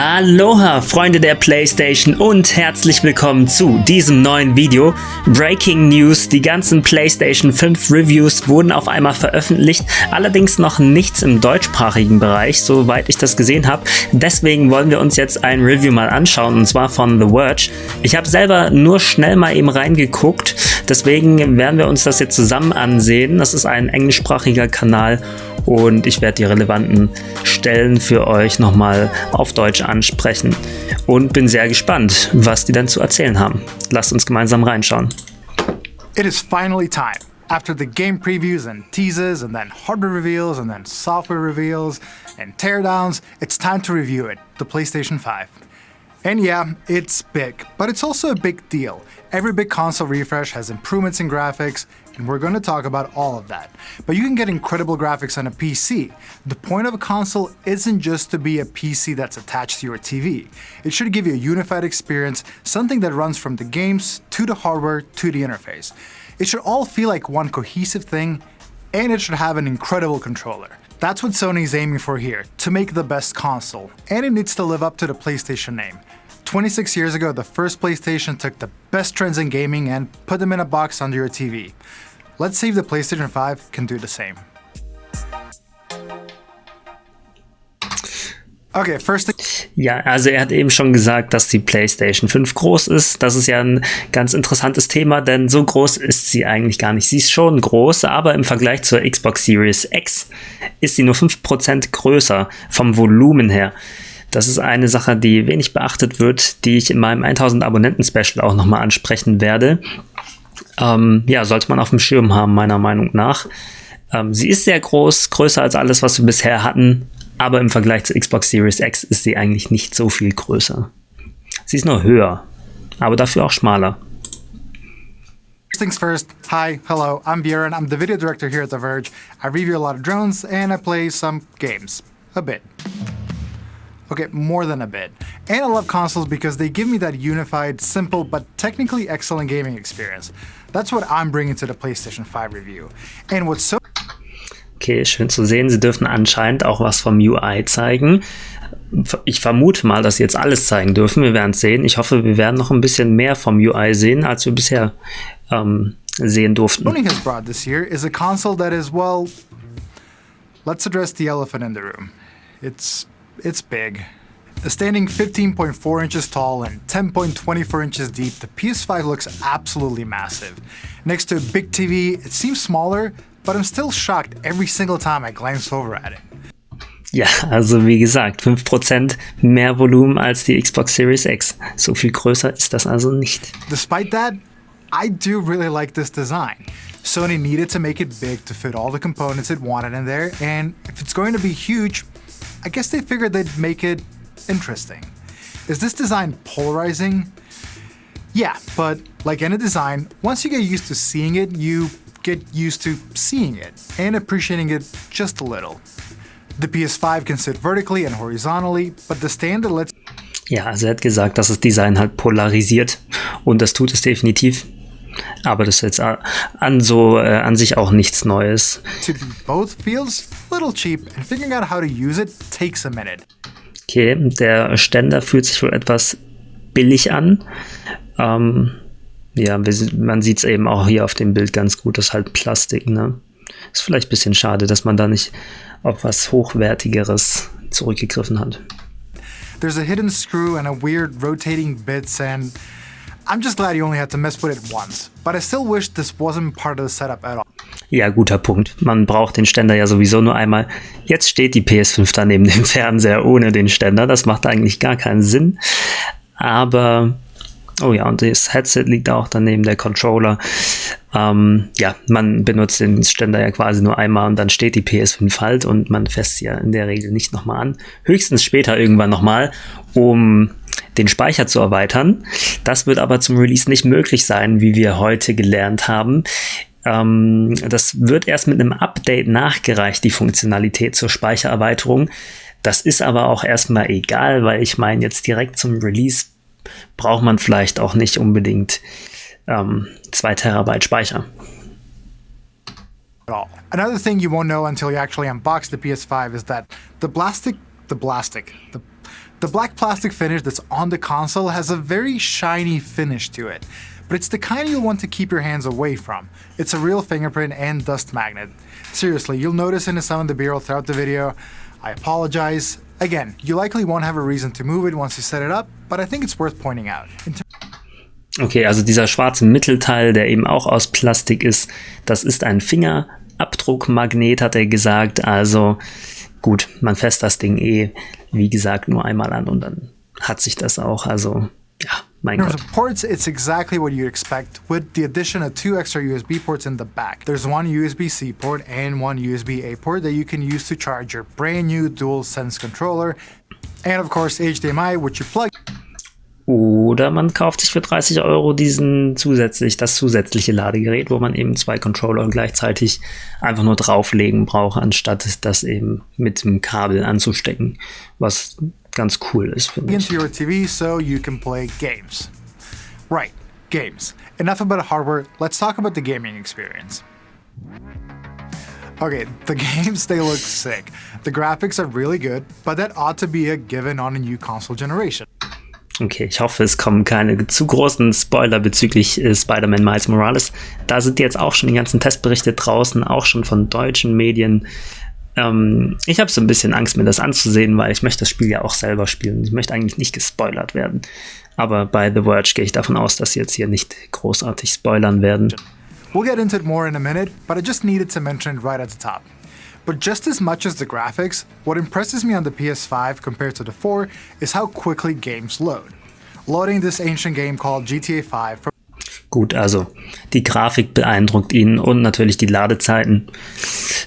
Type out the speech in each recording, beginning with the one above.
Aloha, Freunde der PlayStation und herzlich willkommen zu diesem neuen Video. Breaking News, die ganzen PlayStation 5 Reviews wurden auf einmal veröffentlicht, allerdings noch nichts im deutschsprachigen Bereich, soweit ich das gesehen habe. Deswegen wollen wir uns jetzt ein Review mal anschauen, und zwar von The Verge. Ich habe selber nur schnell mal eben reingeguckt, deswegen werden wir uns das jetzt zusammen ansehen. Das ist ein englischsprachiger Kanal und ich werde die relevanten Stellen für euch nochmal auf Deutsch ansprechen und bin sehr gespannt, was die dann zu erzählen haben. Lasst uns gemeinsam reinschauen. It is finally time. After the game previews and teases and then hardware reveals and then software reveals and teardowns, it's time to review it, the PlayStation 5. And yeah, it's big, but it's also a big deal. Every big console refresh has improvements in graphics, and we're going to talk about all of that. But you can get incredible graphics on a PC. The point of a console isn't just to be a PC that's attached to your TV. It should give you a unified experience, something that runs from the games to the hardware to the interface. It should all feel like one cohesive thing, and it should have an incredible controller. That's what Sony's aiming for here, to make the best console, and it needs to live up to the PlayStation name. 26 years ago, the first PlayStation took the best trends in gaming and put them in a box under your TV. Let's see if the PlayStation 5 can do the same. Okay, first. Ja, also er hat eben schon gesagt, dass die PlayStation 5 groß ist. Das ist ja ein ganz interessantes Thema, denn so groß ist sie eigentlich gar nicht. Sie ist schon groß, aber im Vergleich zur Xbox Series X ist sie nur 5% größer vom Volumen her. Das ist eine Sache, die wenig beachtet wird, die ich in meinem 1000 Abonnenten-Special auch nochmal ansprechen werde. Ja, sollte man auf dem Schirm haben, meiner Meinung nach. Sie ist sehr groß, größer als alles, was wir bisher hatten, aber im Vergleich zur Xbox Series X ist sie eigentlich nicht so viel größer. Sie ist nur höher, aber dafür auch schmaler. First things first, hi, hello, I'm Björn, I'm the video director here at The Verge. I review a lot of drones and I play some games. A bit. Okay, more than a bit. And I love consoles because they give me that unified, simple, but technically excellent gaming experience. That's what I'm bringing to the PlayStation 5 review. And what's so... Okay, schön zu sehen. Sie dürfen anscheinend auch was vom UI zeigen. Ich vermute mal, dass sie jetzt alles zeigen dürfen. Wir werden es sehen. Ich hoffe, wir werden noch ein bisschen mehr vom UI sehen, als wir bisher sehen durften. Sony has brought this year is a console that is, well, let's address the elephant in the room. It's big. Standing 15.4 inches tall and 10.24 inches deep, the PS5 looks absolutely massive. Next to a big TV, it seems smaller, but I'm still shocked every single time I glance over at it. Ja, also wie gesagt, 5% mehr Volumen als die Xbox Series X. So viel größer ist das also nicht. Despite that, I do really like this design. Sony needed to make it big to fit all the components it wanted in there, and if it's going to be huge, I guess they figured they'd make it interesting. Is this design polarizing? Yeah, but like any design, once you get used to seeing it, you get used to seeing it and appreciating it just a little. The PS5 can sit vertically and horizontally, but the standard lets... Ja, also er hat gesagt, dass das Design halt polarisiert und das tut es definitiv. Aber das ist jetzt an sich auch nichts Neues. To do both feels a little cheap and figuring out how to use it takes a minute. Okay, der Ständer fühlt sich wohl etwas billig an. Ja, man sieht es eben auch hier auf dem Bild ganz gut, das ist halt Plastik, ne? Ist vielleicht ein bisschen schade, dass man da nicht auf was Hochwertigeres zurückgegriffen hat. There's a hidden screw and a weird rotating bits, and I'm just glad you only had to mess with it once. But I still wish this wasn't part of the setup at all. Ja, guter Punkt. Man braucht den Ständer ja sowieso nur einmal. Jetzt steht die PS5 da neben dem Fernseher ohne den Ständer. Das macht eigentlich gar keinen Sinn. Aber, oh ja, und das Headset liegt auch daneben, der Controller. Ja, man benutzt den Ständer ja quasi nur einmal und dann steht die PS5 halt und man fässt sie ja in der Regel nicht nochmal an. Höchstens später irgendwann nochmal, um den Speicher zu erweitern. Das wird aber zum Release nicht möglich sein, wie wir heute gelernt haben. Das wird erst mit einem Update nachgereicht, die Funktionalität zur Speichererweiterung. Das ist aber auch erstmal egal, weil ich meine, jetzt direkt zum Release braucht man vielleicht auch nicht unbedingt 2 Terabyte Speicher. Another thing you won't know until you actually unbox the PS5 is that the The black plastic finish that's on the console has a very shiny finish to it, but it's the kind you'll want to keep your hands away from. It's a real fingerprint and dust magnet. Seriously, you'll notice it in some of the B-roll throughout the video. I apologize. Again, you likely won't have a reason to move it once you set it up, but I think it's worth pointing out. Okay, also dieser schwarze Mittelteil, der eben auch aus Plastik ist, das ist ein Fingerabdruckmagnet, hat er gesagt. Also gut, man fässt das Ding wie gesagt, nur einmal an und dann hat sich das auch. Also ja, mein Gott. In terms of ports, it's exactly what you'd expect, with the addition of 2 extra USB ports in the back. There's one USB-C port and one USB-A port that you can use to charge your brand new DualSense controller, and of course HDMI, which you plug. Oder man kauft sich für 30 € das zusätzliche Ladegerät, wo man eben 2 Controller gleichzeitig einfach nur drauflegen braucht, anstatt das eben mit dem Kabel anzustecken, was ganz cool ist, finde ich. Into your TV so you can play games. Right, games. Enough about hardware, let's talk about the gaming experience. Okay, the games, they look sick. The graphics are really good, but that ought to be a given on a new console generation. Okay, ich hoffe, es kommen keine zu großen Spoiler bezüglich Spider-Man Miles Morales. Da sind jetzt auch schon die ganzen Testberichte draußen, auch schon von deutschen Medien. Ich habe so ein bisschen Angst, mir das anzusehen, weil ich möchte das Spiel ja auch selber spielen. Ich möchte eigentlich nicht gespoilert werden. Aber bei The Verge gehe ich davon aus, dass sie jetzt hier nicht großartig spoilern werden. We'll get into it more in a minute, but I just needed to mention it right at the top. But just as much as the graphics, what impresses me on the PS5 compared to the 4 is how quickly games load. Loading this ancient game called GTA 5 from Gut, also die Grafik beeindruckt ihn und natürlich die Ladezeiten.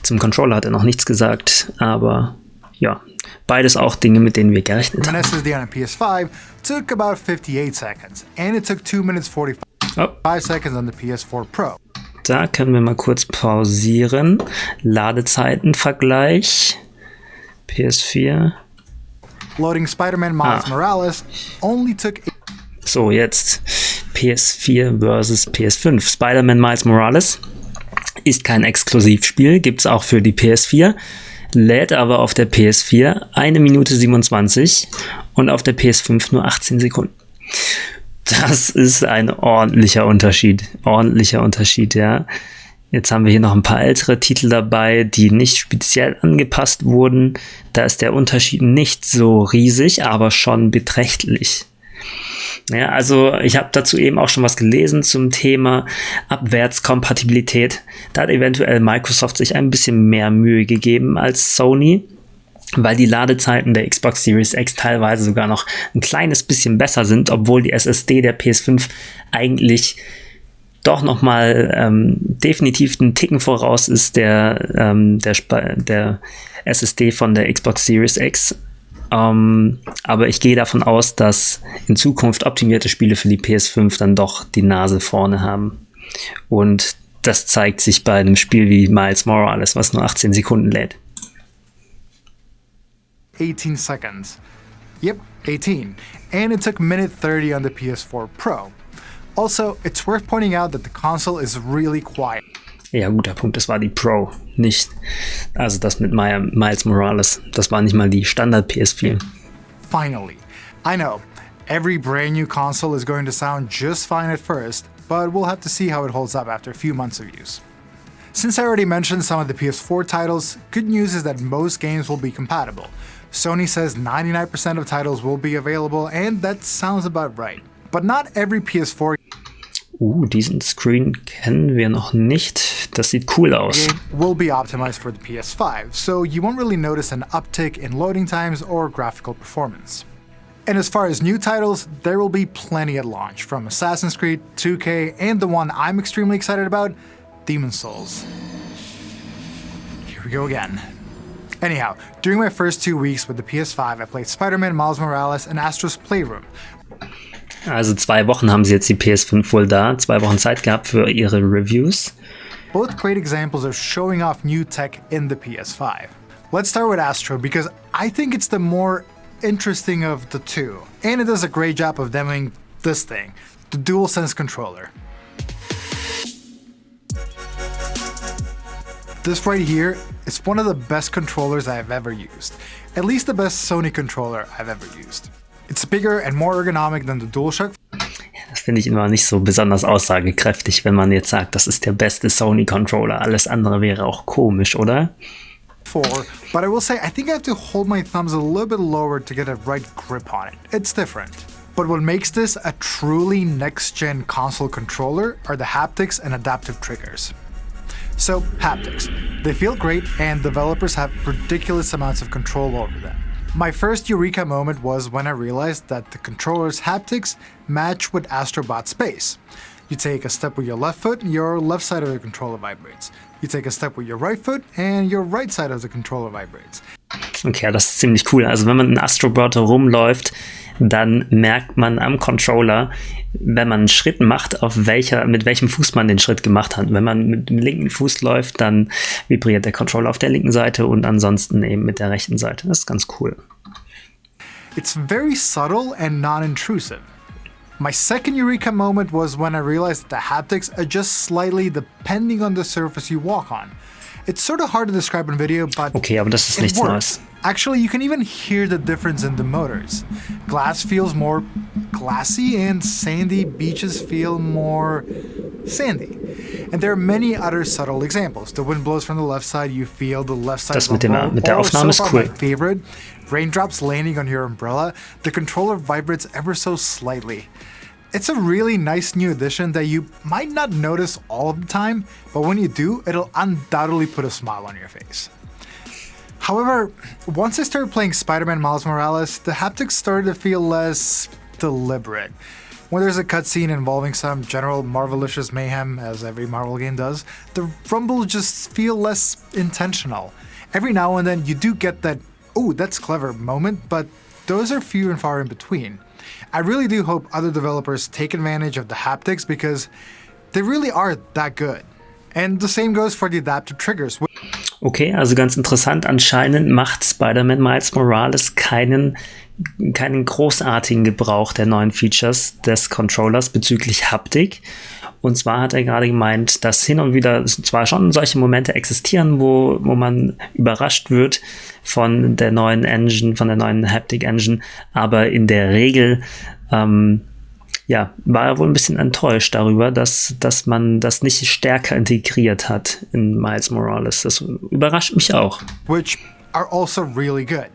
Zum Controller hat er noch nichts gesagt, aber ja, beides auch Dinge, mit denen wir gerechnet haben. an SSD on a PS5 took about 58 seconds, and it took 2 minutes 45 seconds on the PS4 Pro. Da können wir mal kurz pausieren. Ladezeitenvergleich. PS4. Loading Spider-Man Miles Morales only took... So, jetzt PS4 versus PS5. Spider-Man Miles Morales ist kein Exklusivspiel, gibt es auch für die PS4, lädt aber auf der PS4 1 Minute 27 und auf der PS5 nur 18 Sekunden. Das ist ein ordentlicher Unterschied, ja. Jetzt haben wir hier noch ein paar ältere Titel dabei, die nicht speziell angepasst wurden. Da ist der Unterschied nicht so riesig, aber schon beträchtlich. Ja, also ich habe dazu eben auch schon was gelesen zum Thema Abwärtskompatibilität. Da hat eventuell Microsoft sich ein bisschen mehr Mühe gegeben als Sony, weil die Ladezeiten der Xbox Series X teilweise sogar noch ein kleines bisschen besser sind, obwohl die SSD der PS5 eigentlich doch nochmal definitiv einen Ticken voraus ist der SSD von der Xbox Series X. Aber ich gehe davon aus, dass in Zukunft optimierte Spiele für die PS5 dann doch die Nase vorne haben. Und das zeigt sich bei einem Spiel wie Miles Morales, was nur 18 Sekunden lädt. 18 seconds. Yep, 18. And it took minute 30 on the PS4 Pro. Also, it's worth pointing out that the console is really quiet. Ja, guter Punkt, das war die Pro, nicht, also das mit Miles Morales, das war nicht mal die Standard PS4. Finally. I know, every brand new console is going to sound just fine at first, but we'll have to see how it holds up after a few months of use. Since I already mentioned some of the PS4 titles, good news is that most games will be compatible. Sony says 99% of titles will be available, and that sounds about right. But not every PS4 diesen Screen kennen wir noch nicht. Das sieht cool aus. game will be optimized for the PS5, so you won't really notice an uptick in loading times or graphical performance. And as far as new titles, there will be plenty at launch, from Assassin's Creed, 2K, and the one I'm extremely excited about, Demon's Souls. Here we go again. Anyhow, during my first 2 weeks with the PS5, I played Spider-Man Miles Morales and Astro's Playroom. Also 2 Wochen haben sie jetzt die PS5 wohl da, 2 Wochen Zeit gehabt für ihre Reviews. Both great examples of showing off new tech in the PS5. Let's start with Astro because I think it's the more interesting of the two, and it does a great job of demoing this thing, the DualSense controller. This right here is one of the best controllers I've ever used. At least the best Sony controller I've ever used. It's bigger and more ergonomic than the DualShock. Das finde ich immer nicht so besonders aussagekräftig, wenn man jetzt sagt, das ist der beste Sony-Controller. Alles andere wäre auch komisch, oder? But I will say, I think I have to hold my thumbs a little bit lower to get a right grip on it. It's different. But what makes this a truly next-gen console controller are the haptics and adaptive triggers. So, haptics. They feel great and developers have ridiculous amounts of control over them. My first eureka moment was when I realized that the controller's haptics match with Astrobot Space. You take a step with your left foot, your left side of the controller vibrates. You take a step with your right foot, and your right side of the controller vibrates. Okay, das ist ziemlich cool. Also wenn man in Astrobot rumläuft, dann merkt man am Controller, wenn man einen Schritt macht, mit welchem Fuß man den Schritt gemacht hat. Wenn man mit dem linken Fuß läuft, dann vibriert der Controller auf der linken Seite und ansonsten eben mit der rechten Seite. Das ist ganz cool. It's very subtle and non-intrusive. My second eureka moment was when I realized that the haptics adjust slightly depending on the surface you walk on. It's sort of hard to describe in video, but okay, aber das ist nichts Neues. Actually, you can even hear the difference in the motors. Glass feels more glassy and sandy beaches feel more sandy. And there are many other subtle examples. The wind blows from the left side, you feel the left side das of the road. Mit der Aufnahme ist cool. My favorite, raindrops landing on your umbrella, the controller vibrates ever so slightly. It's a really nice new addition that you might not notice all of the time, but when you do, it'll undoubtedly put a smile on your face. However, once I started playing Spider-Man Miles Morales, the haptics started to feel less deliberate. When there's a cutscene involving some general marvelicious mayhem, as every Marvel game does, the rumbles just feel less intentional. Every now and then you do get that, "ooh, that's clever" moment, but those are few and far in between. I really do hope other developers take advantage of the haptics because they really are that good. And the same goes for the adaptive triggers. Okay, also ganz interessant. Anscheinend macht Spider-Man Miles Morales keinen großartigen Gebrauch der neuen Features des Controllers bezüglich Haptik. Und zwar hat er gerade gemeint, dass hin und wieder zwar schon solche Momente existieren, wo man überrascht wird von der neuen Engine, von der neuen Haptic Engine, aber in der Regel war er wohl ein bisschen enttäuscht darüber, dass man das nicht stärker integriert hat in Miles Morales. Das überrascht mich auch. Which are also really good.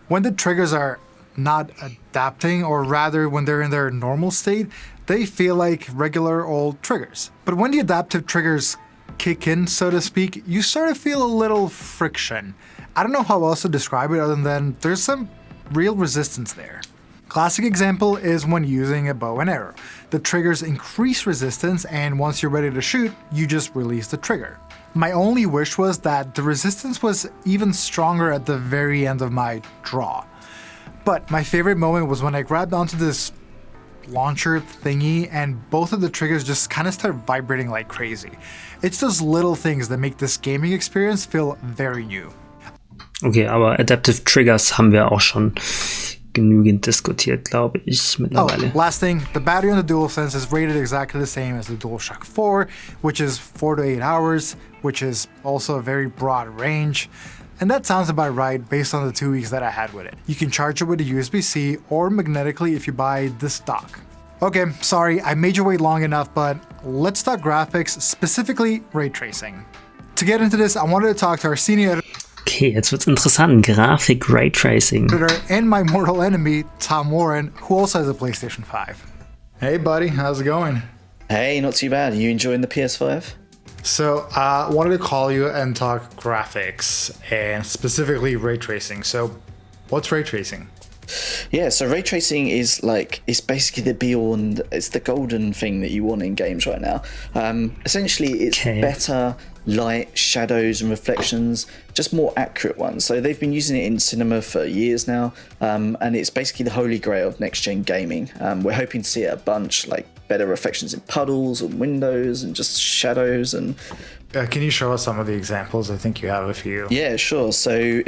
When the triggers are not adapting, or rather when they're in their normal state, they feel like regular old triggers. But when the adaptive triggers kick in, so to speak, you sort of feel a little friction. I don't know how else to describe it other than there's some real resistance there. Classic example is when using a bow and arrow. The triggers increase resistance, and once you're ready to shoot, you just release the trigger. My only wish was that the resistance was even stronger at the very end of my draw. But my favorite moment was when I grabbed onto this launcher thingy and both of the triggers just kind of start vibrating like crazy. It's those little things that make this gaming experience feel very new. Okay, aber Adaptive Triggers haben wir auch schon genügend diskutiert, glaube ich, mittlerweile. Oh, last thing, the battery on the DualSense is rated exactly the same as the DualShock 4, which is 4 to 8 hours, which is also a very broad range. And that sounds about right based on the 2 weeks that I had with it. You can charge it with a USB-C or magnetically if you buy this dock. Okay, sorry, I made you wait long enough, but let's talk graphics, specifically ray tracing. To get into this, I wanted to talk to our senior editor. Okay, jetzt wird's interessant. Grafik, Raytracing. And my mortal enemy, Tom Warren, who also has a PlayStation 5. Hey buddy, how's it going? Hey, not too bad. You enjoying the PS5? So, I wanted to call you and talk graphics, and specifically ray tracing. So, what's ray tracing? Yeah, so ray tracing is it's basically the be-all and it's the golden thing that you want in games right now. Essentially, it's better light, shadows and reflections, just more accurate ones. So they've been using it in cinema for years now, and it's basically the holy grail of next-gen gaming. We're hoping to see it a bunch, like better reflections in puddles and windows and just shadows. And can you show us some of the examples? I think you have a few. Yeah, sure. So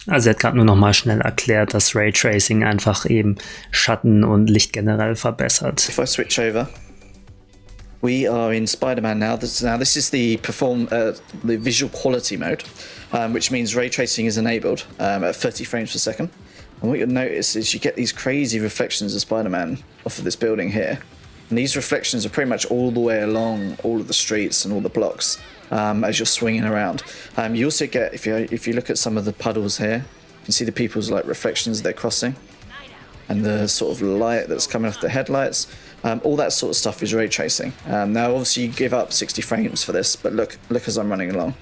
also er hat gerade nur noch mal schnell erklärt, dass Raytracing einfach eben Schatten und Licht generell verbessert. If I switch over, we are in Spider-Man now. This is the visual quality mode, which means ray tracing is enabled at 30 frames per second. And what you'll notice is you get these crazy reflections of Spider-Man off of this building here. And these reflections are pretty much all the way along all of the streets and all the blocks as you're swinging around. You also get, if you look at some of the puddles here, you can see the people's like reflections they're crossing, and the sort of light that's coming off the headlights. All that sort of stuff is ray tracing. Now, obviously, you give up 60 frames for this, but look as I'm running along.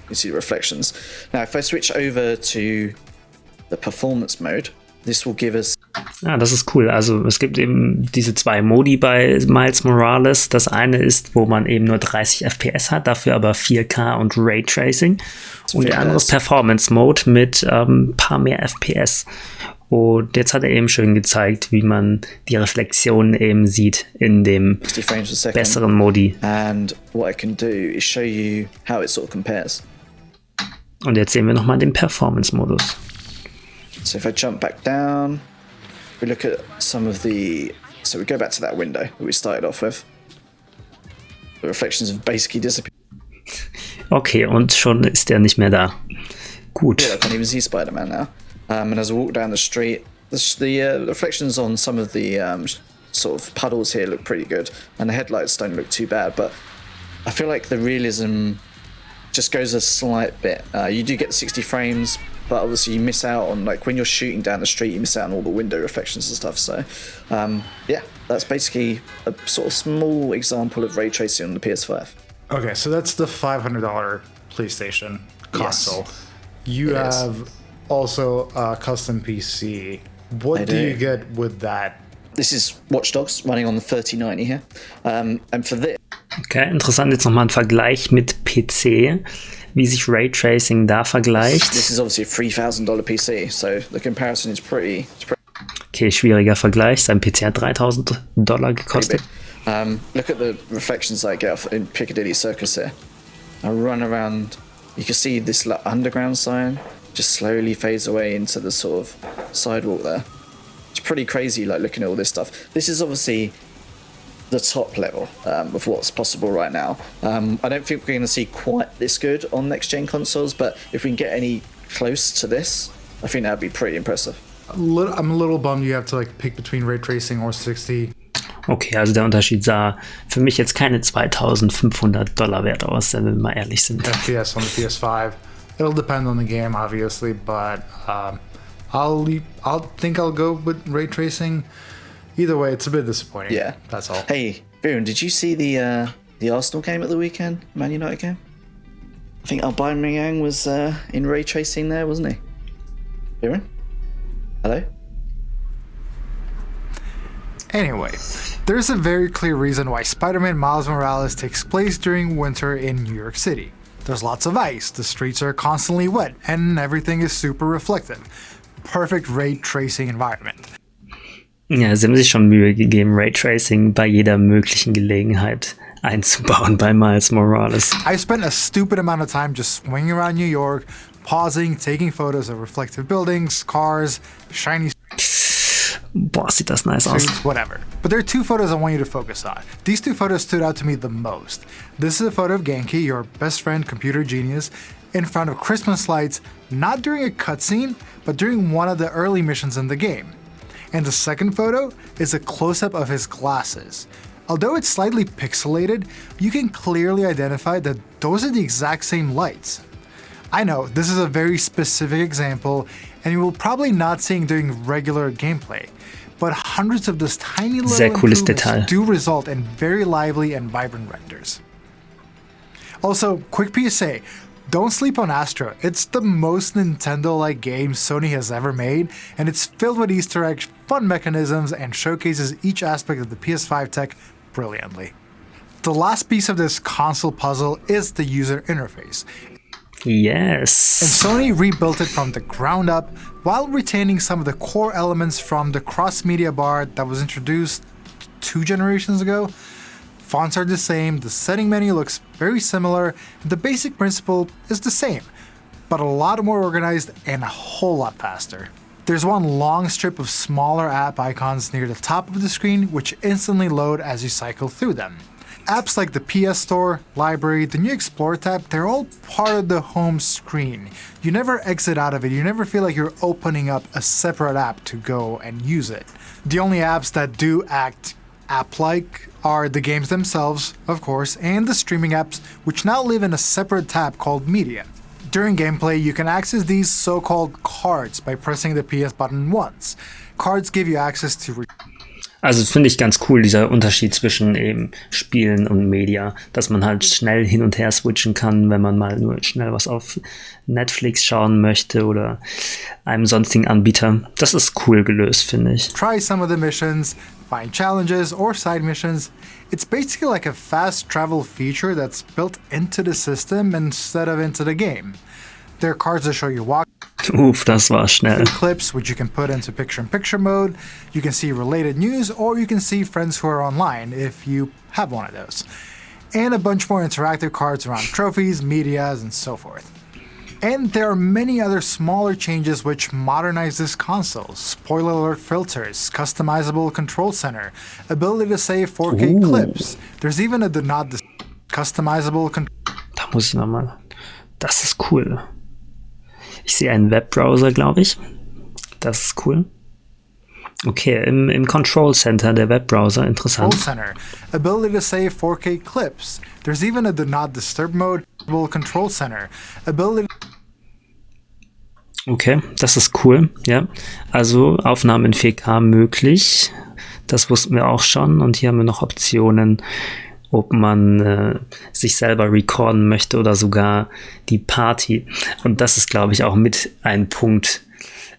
You see the reflections. Now, if I switch over to the Performance Mode, this will give us... Das ist cool. Also es gibt eben diese zwei Modi bei Miles Morales. Das eine ist, wo man eben nur 30 FPS hat, dafür aber 4K und Raytracing. Und der andere ist Performance Mode mit paar mehr FPS. Und jetzt hat er eben schön gezeigt, wie man die Reflexionen eben sieht in dem besseren Modi. And what I can do is show you how it sort of compares. Und jetzt sehen wir nochmal den Performance-Modus. So if I jump back down, we look at some of the... So we go back to that window that we started off with. The reflections have basically disappeared. Okay, und schon ist er nicht mehr da. Gut. Yeah, I can't even see Spider-Man now. And as I walk down the street, the reflections on some of the sort of puddles here look pretty good, and the headlights don't look too bad, but I feel like the realism just goes a slight bit. You do get 60 frames, but obviously you miss out on, like, when you're shooting down the street, you miss out on all the window reflections and stuff. So yeah, that's basically a sort of small example of ray tracing on the PS5. Okay, so that's the $500 PlayStation console. Yes, you have also a custom PC. What do you get with that? This is Watch Dogs running on the 3090 here. And for this... Okay, interessant, jetzt nochmal ein Vergleich mit PC, wie sich Raytracing da vergleicht. This is obviously a $3,000 PC, so the comparison is pretty... Okay, schwieriger Vergleich. Sein PC hat $3,000 gekostet. Look at the reflections I get off in Piccadilly Circus here. I run around, you can see this like, underground sign just slowly fades away into the sort of sidewalk there. It's pretty crazy, like, looking at all this stuff. This is obviously the top level of what's possible right now. I don't think we're going to see quite this good on next-gen consoles, but if we can get any close to this, I think that would be pretty impressive. I'm a little bummed you have to like pick between Ray Tracing or 60. Okay, also der Unterschied sah für mich jetzt keine $2,500 wert aus, wenn wir mal ehrlich sind. FPS on the PS5. It'll depend on the game, obviously, but I'll go with ray tracing. Either way, it's a bit disappointing. Yeah, that's all. Hey, Fabian, did you see the Arsenal game at the weekend? Man United game? I think Abspann was in ray tracing there, wasn't he? Fabian? Hello? Anyway, there's a very clear reason why Spider-Man Miles Morales takes place during winter in New York City. There's lots of ice, the streets are constantly wet, and everything is super reflective. Perfect ray tracing environment. Ja, sie haben sich schon Mühe gegeben, Raytracing bei jeder möglichen Gelegenheit einzubauen bei Miles Morales. I spent a stupid amount of time just swinging around New York, pausing, taking photos of reflective buildings, cars, shiny Boah, sieht das nice aus. whatever. But there are two photos I want you to focus on. These two photos stood out to me the most. This is a photo of Genki, your best friend, computer genius, in front of Christmas lights, not during a cutscene, but during one of the early missions in the game. And the second photo is a close-up of his glasses. Although it's slightly pixelated, you can clearly identify that those are the exact same lights. I know, this is a very specific example, and you will probably not see it during regular gameplay, but hundreds of those tiny little improvements do result in very lively and vibrant renders. Also, quick PSA, don't sleep on Astro. It's the most Nintendo-like game Sony has ever made, and it's filled with Easter eggs, fun mechanisms, and showcases each aspect of the PS5 tech brilliantly. The last piece of this console puzzle is the user interface. Yes. And Sony rebuilt it from the ground up while retaining some of the core elements from the cross-media bar that was introduced 2 generations ago. Fonts are the same, the setting menu looks very similar, and the basic principle is the same, but a lot more organized and a whole lot faster. There's one long strip of smaller app icons near the top of the screen which instantly load as you cycle through them. Apps like the PS Store, Library, the new Explore tab, they're all part of the home screen. You never exit out of it, you never feel like you're opening up a separate app to go and use it. The only apps that do act app-like are the games themselves, of course, and the streaming apps, which now live in a separate tab called Media. During gameplay, you can access these so-called cards by pressing the PS button once. Cards give you access to... Also finde ich ganz cool, dieser Unterschied zwischen eben Spielen und Media, dass man halt schnell hin und her switchen kann, wenn man mal nur schnell was auf Netflix schauen möchte oder einem sonstigen Anbieter. Das ist cool gelöst, finde ich. Try some of the missions, find challenges or side missions. It's basically like a fast travel feature that's built into the system instead of into the game. There are cards that show you walk. Das war schnell. Clips, which you can put into picture-in-picture mode. You can see related news, or you can see friends who are online if you have one of those. And a bunch more interactive cards around trophies, medias, and so forth. And there are many other smaller changes which modernize this console. Spoiler alert filters, customizable control center, ability to save 4K clips. There's even a do not customizable control. Da muss ich nochmal. Das ist cool. Ich sehe einen Webbrowser, glaube ich. Das ist cool. Okay, im Control Center der Webbrowser, interessant. Control Center, ability to save 4K clips. There's even a do not disturb mode. Control Center, ability. Okay, das ist cool, ja. Also Aufnahmen in 4K möglich. Das wussten wir auch schon. Und hier haben wir noch Optionen, ob man sich selber recorden möchte oder sogar die Party. Und das ist, glaube ich, auch mit ein Punkt,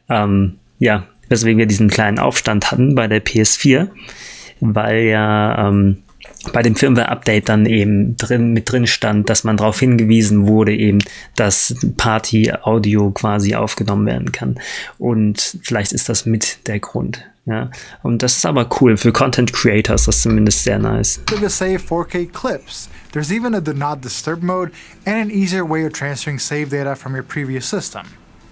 ja, weswegen wir diesen kleinen Aufstand hatten bei der PS4, weil ja bei dem Firmware-Update dann eben mit drin stand, dass man darauf hingewiesen wurde, eben, dass Party-Audio quasi aufgenommen werden kann. Und vielleicht ist das mit der Grund. Ja, und das ist aber cool für Content Creators, das ist zumindest sehr nice. To save 4K clips. There's even a do not disturb mode and an easier way of transferring save data from your previous system.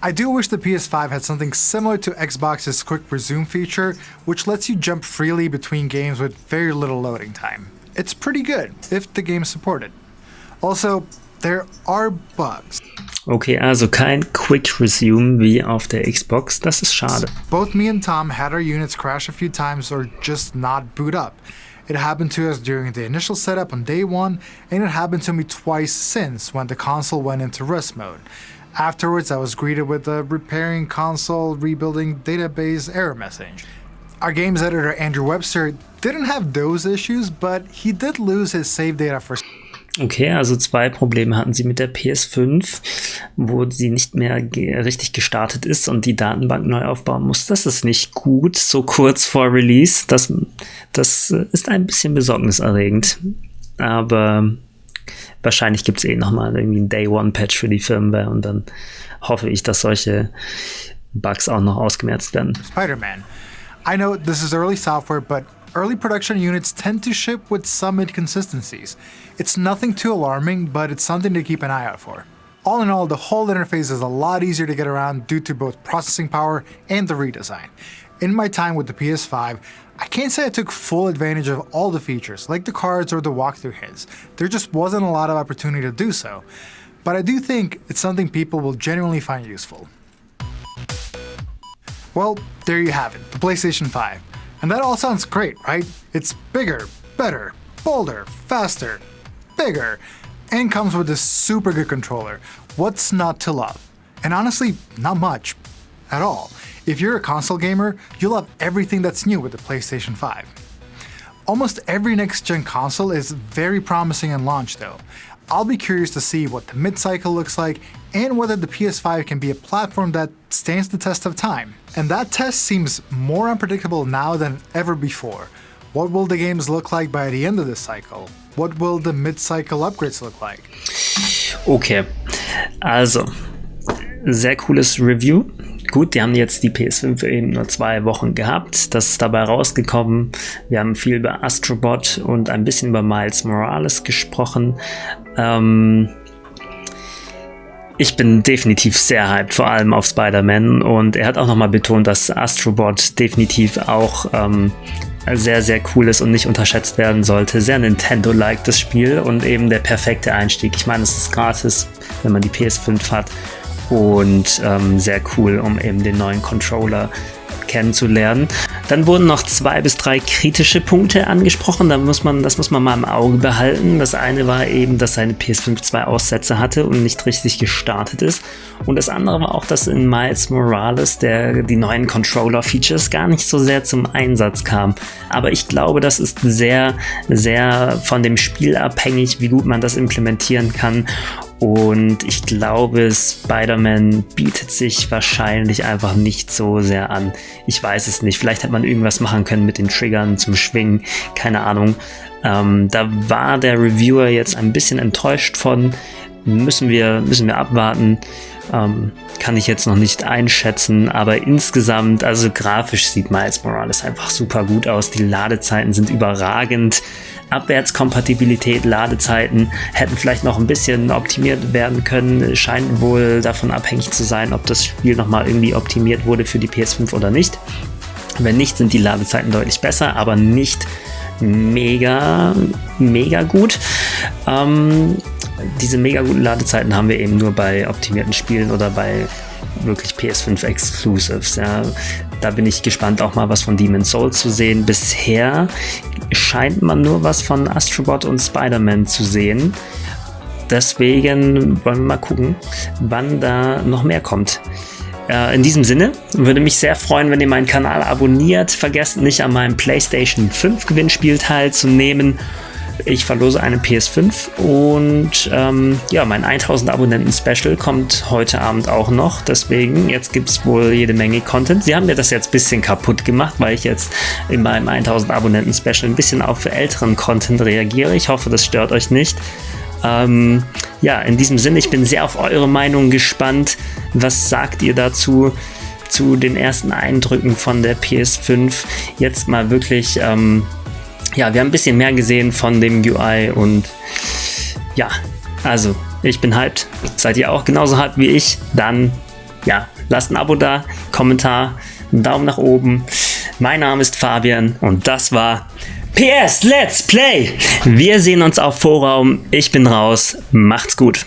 I do wish the PS5 had something similar to Xbox's quick resume feature, which lets you jump freely between games with very little loading time. It's pretty good, if the game's supported. Also, there are bugs. Okay, also kein Quick Resume wie auf der Xbox, das ist schade. Both me and Tom had our units crash a few times or just not boot up. It happened to us during the initial setup on day one, and it happened to me twice since when the console went into rest mode. Afterwards, I was greeted with a repairing console, rebuilding database error message. Our games editor Andrew Webster didn't have those issues, but he did lose his save data for... Okay, also 2 Probleme hatten sie mit der PS5, wo sie nicht mehr richtig gestartet ist und die Datenbank neu aufbauen muss. Das ist nicht gut, so kurz vor Release. Das ist ein bisschen besorgniserregend. Aber wahrscheinlich gibt es nochmal irgendwie einen Day-One-Patch für die Firmware und dann hoffe ich, dass solche Bugs auch noch ausgemerzt werden. Spider-Man. I know this is early software, but early production units tend to ship with some inconsistencies. It's nothing too alarming, but it's something to keep an eye out for. All in all, the whole interface is a lot easier to get around due to both processing power and the redesign. In my time with the PS5, I can't say I took full advantage of all the features, like the cards or the walkthrough hints. There just wasn't a lot of opportunity to do so. But I do think it's something people will genuinely find useful. Well, there you have it, the PlayStation 5. And that all sounds great, right? It's bigger, better, bolder, faster, bigger, and comes with this super good controller. What's not to love? And honestly, not much at all. If you're a console gamer, you'll love everything that's new with the PlayStation 5. Almost every next-gen console is very promising in launch though. I'll be curious to see what the mid-cycle looks like and whether the PS5 can be a platform that stands the test of time. And that test seems more unpredictable now than ever before. What will the games look like by the end of this cycle? What will the mid-cycle upgrades look like? Okay, also, sehr cooles Review. Gut, die haben jetzt die PS5 eben nur 2 Wochen gehabt. Das ist dabei rausgekommen. Wir haben viel über Astrobot und ein bisschen über Miles Morales gesprochen. Ich bin definitiv sehr hyped, vor allem auf Spider-Man. Und er hat auch nochmal betont, dass Astrobot definitiv auch sehr, sehr cool ist und nicht unterschätzt werden sollte. Sehr Nintendo-like das Spiel und eben der perfekte Einstieg. Ich meine, es ist gratis, wenn man die PS5 hat und sehr cool, um eben den neuen Controller kennenzulernen. Dann wurden noch 2 bis 3 kritische Punkte angesprochen. Das muss man mal im Auge behalten. Das eine war eben, dass seine PS5 2 Aussätze hatte und nicht richtig gestartet ist. Und das andere war auch, dass in Miles Morales die neuen Controller-Features gar nicht so sehr zum Einsatz kamen. Aber ich glaube, das ist sehr, sehr von dem Spiel abhängig, wie gut man das implementieren kann. Und ich glaube, Spider-Man bietet sich wahrscheinlich einfach nicht so sehr an. Ich weiß es nicht. Vielleicht hätte man irgendwas machen können mit den Triggern zum Schwingen. Keine Ahnung. Da war der Reviewer jetzt ein bisschen enttäuscht von. Müssen wir abwarten. Kann ich jetzt noch nicht einschätzen. Aber insgesamt, also grafisch sieht Miles Morales einfach super gut aus. Die Ladezeiten sind überragend. Abwärtskompatibilität, Ladezeiten hätten vielleicht noch ein bisschen optimiert werden können. Scheint wohl davon abhängig zu sein, ob das Spiel nochmal irgendwie optimiert wurde für die PS5 oder nicht. Wenn nicht, sind die Ladezeiten deutlich besser, aber nicht mega gut. Diese mega guten Ladezeiten haben wir eben nur bei optimierten Spielen oder bei wirklich PS5 Exclusives. Ja. Da bin ich gespannt, auch mal was von Demon's Souls zu sehen. Bisher scheint man nur was von Astrobot und Spider-Man zu sehen. Deswegen wollen wir mal gucken, wann da noch mehr kommt. In diesem Sinne würde mich sehr freuen, wenn ihr meinen Kanal abonniert. Vergesst nicht, an meinem PlayStation 5 Gewinnspiel teilzunehmen. Ich verlose eine PS5 und mein 1000 Abonnenten Special kommt heute Abend auch noch. Deswegen, jetzt gibt es wohl jede Menge Content. Sie haben mir das jetzt ein bisschen kaputt gemacht, weil ich jetzt in meinem 1000 Abonnenten Special ein bisschen auf älteren Content reagiere. Ich hoffe, das stört euch nicht. In diesem Sinne, ich bin sehr auf eure Meinung gespannt. Was sagt ihr dazu? Zu den ersten Eindrücken von der PS5? Jetzt mal wirklich... wir haben ein bisschen mehr gesehen von dem UI und also ich bin hyped. Seid ihr auch genauso hyped wie ich? Dann, lasst ein Abo da, Kommentar, einen Daumen nach oben. Mein Name ist Fabian und das war PS Let's Play. Wir sehen uns auf Forum. Ich bin raus. Macht's gut.